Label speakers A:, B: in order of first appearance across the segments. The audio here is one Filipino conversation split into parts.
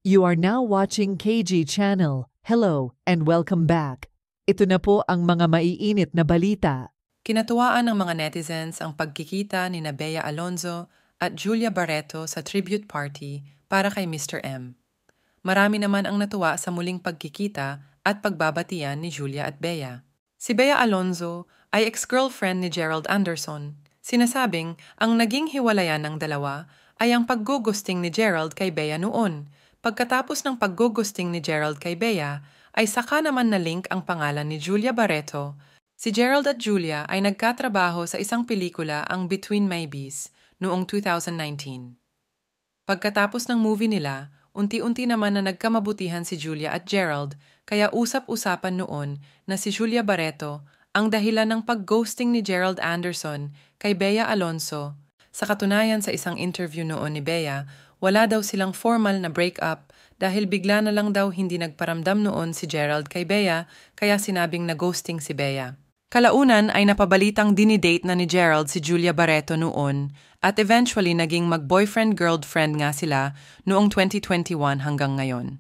A: You are now watching KG Channel. Hello and welcome back. Ito na po ang mga maiinit na balita.
B: Kinatuwaan ng mga netizens ang pagkikita ni Bea Alonzo at Julia Barreto sa tribute party para kay Mr. M. Marami naman ang natuwa sa muling pagkikita at pagbabatian ni Julia at Bea. Si Bea Alonzo ay ex-girlfriend ni Gerald Anderson. Sinasabing ang naging hiwalayan ng dalawa ay ang paggugusting ni Gerald kay Bea noon. Pagkatapos ng paggugusting ni Gerald kay Bea, ay saka naman na-link ang pangalan ni Julia Barreto. Si Gerald at Julia ay nagkatrabaho sa isang pelikula, ang Between Maybes, noong 2019. Pagkatapos ng movie nila, unti-unti naman na nagkamabutihan si Julia at Gerald, kaya usap-usapan noon na si Julia Barreto ang dahilan ng pag-ghosting ni Gerald Anderson kay Bea Alonzo. Sa katunayan, sa isang interview noon ni Bea, wala daw silang formal na breakup dahil bigla na lang daw hindi nagparamdam noon si Gerald kay Bea, kaya sinabing na-ghosting si Bea. Kalaunan ay napabalitang dinidate na ni Gerald si Julia Barreto noon at eventually naging mag-boyfriend-girlfriend nga sila noong 2021 hanggang ngayon.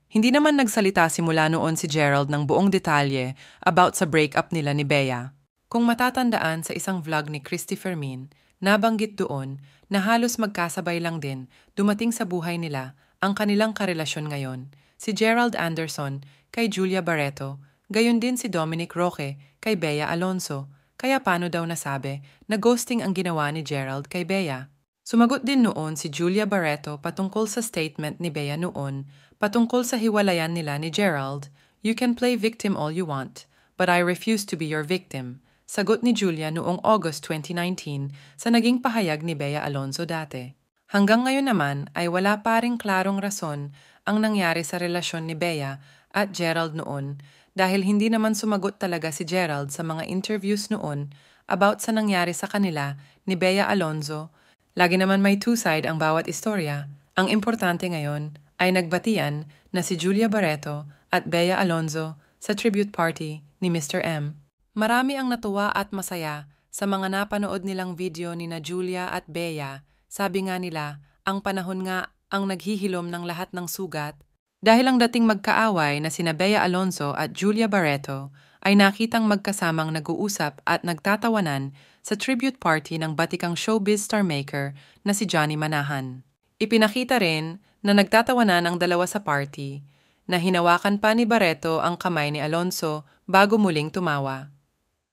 B: Hindi naman nagsalita simula noon si Gerald ng buong detalye about sa breakup nila ni Bea. Kung matatandaan sa isang vlog ni Christy Fermin, nabanggit doon na halos magkasabay lang din dumating sa buhay nila ang kanilang karelasyon ngayon, si Gerald Anderson kay Julia Barreto, gayon din si Dominic Roque kay Bea Alonzo, kaya paano daw nasabi na ghosting ang ginawa ni Gerald kay Bea. Sumagot din noon si Julia Barreto patungkol sa statement ni Bea noon patungkol sa hiwalayan nila ni Gerald. "You can play victim all you want, but I refuse to be your victim." Sagot ni Julia noong August 2019 sa naging pahayag ni Bea Alonzo dati. Hanggang ngayon naman ay wala pa ring klarong rason ang nangyari sa relasyon ni Bea at Gerald noon dahil hindi naman sumagot talaga si Gerald sa mga interviews noon about sa nangyari sa kanila ni Bea Alonzo. Lagi naman may two-side ang bawat istorya. Ang importante ngayon ay nagbatian na si Julia Barreto at Bea Alonzo sa tribute party ni Mr. M. Marami ang natuwa at masaya sa mga napanood nilang video ni na Julia at Bea. Sabi nga nila, ang panahon nga ang naghihilom ng lahat ng sugat dahil ang dating magkaaway na sina Bea Alonzo at Julia Barreto ay nakitang magkasamang nag-uusap at nagtatawanan sa tribute party ng batikang showbiz star maker na si Johnny Manahan. Ipinakita rin na nagtatawanan ang dalawa sa party na hinawakan pa ni Barreto ang kamay ni Alonzo bago muling tumawa.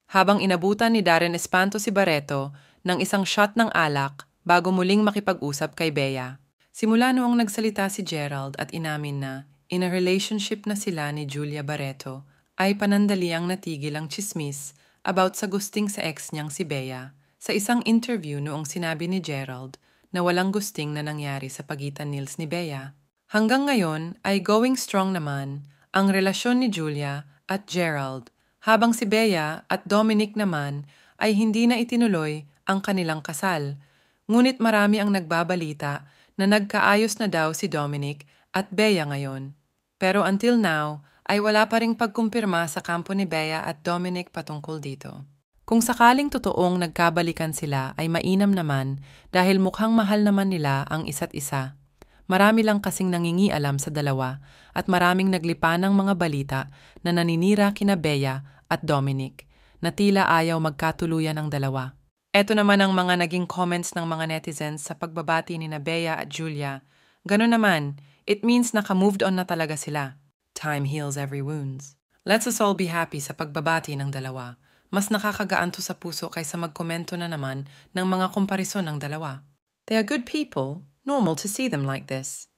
B: Habang inabutan ni Darren Espanto si Barreto ng isang shot ng alak bago muling makipag-usap kay Bea. Simula noong nagsalita si Gerald at inamin na in a relationship na sila ni Julia Barreto, ay panandaliang natigil ang chismis about sa gusting sa ex niyang si Bea. Sa isang interview noong sinabi ni Gerald na walang gusting na nangyari sa pagitan nils ni Bea. Hanggang ngayon ay going strong naman ang relasyon ni Julia at Gerald, habang si Bea at Dominic naman ay hindi na itinuloy ang kanilang kasal. Ngunit marami ang nagbabalita na nagkaayos na daw si Dominic at Bea ngayon. Pero until now ay wala pa ring pagkumpirma sa kampo ni Bea at Dominic patungkol dito. Kung sakaling totoong nagkabalikan sila ay mainam naman dahil mukhang mahal naman nila ang isa't isa. Marami lang kasing nangingialam sa dalawa at maraming naglipa ng mga balita na naninira kina Bea at Dominic na tila ayaw magkatuluyan ang dalawa. Eto naman ang mga naging comments ng mga netizens sa pagbabati ni na Bea at Julia. Ganun naman, it means naka-moved on na talaga sila. Time heals every wounds. Let's us all be happy sa pagbabati ng dalawa. Mas nakakagaan to sa puso kaysa magkomento na naman ng mga komparison ng dalawa. They are good people. Normal to see them like this.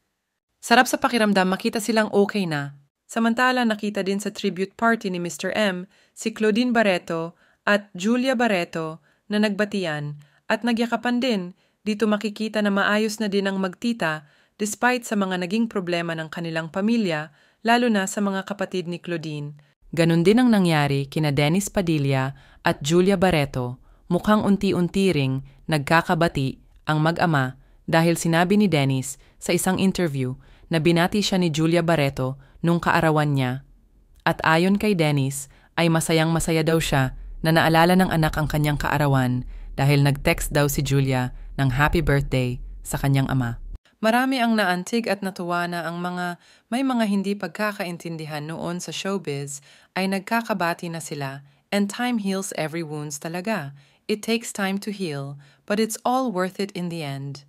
B: Sarap sa pakiramdam makita silang okay na. Samantala nakita din sa tribute party ni Mr. M si Claudine Barreto at Julia Barreto na nagbatian at nagyakapan din. Dito makikita na maayos na din ang magtita despite sa mga naging problema ng kanilang pamilya, lalo na sa mga kapatid ni Claudine. Ganon din ang nangyari kina Dennis Padilla at Julia Barreto. Mukhang unti-unti ring nagkakabati ang mag-ama dahil sinabi ni Dennis sa isang interview na binati siya ni Julia Barreto nung kaarawan niya. At ayon kay Dennis ay masayang-masaya daw siya na naalala ng anak ang kanyang kaarawan dahil nag-text daw si Julia ng happy birthday sa kanyang ama. Marami ang naantig at natuwa na ang may mga hindi pagkakaintindihan noon sa showbiz ay nagkakabati na sila, and time heals every wounds talaga. It takes time to heal, but it's all worth it in the end.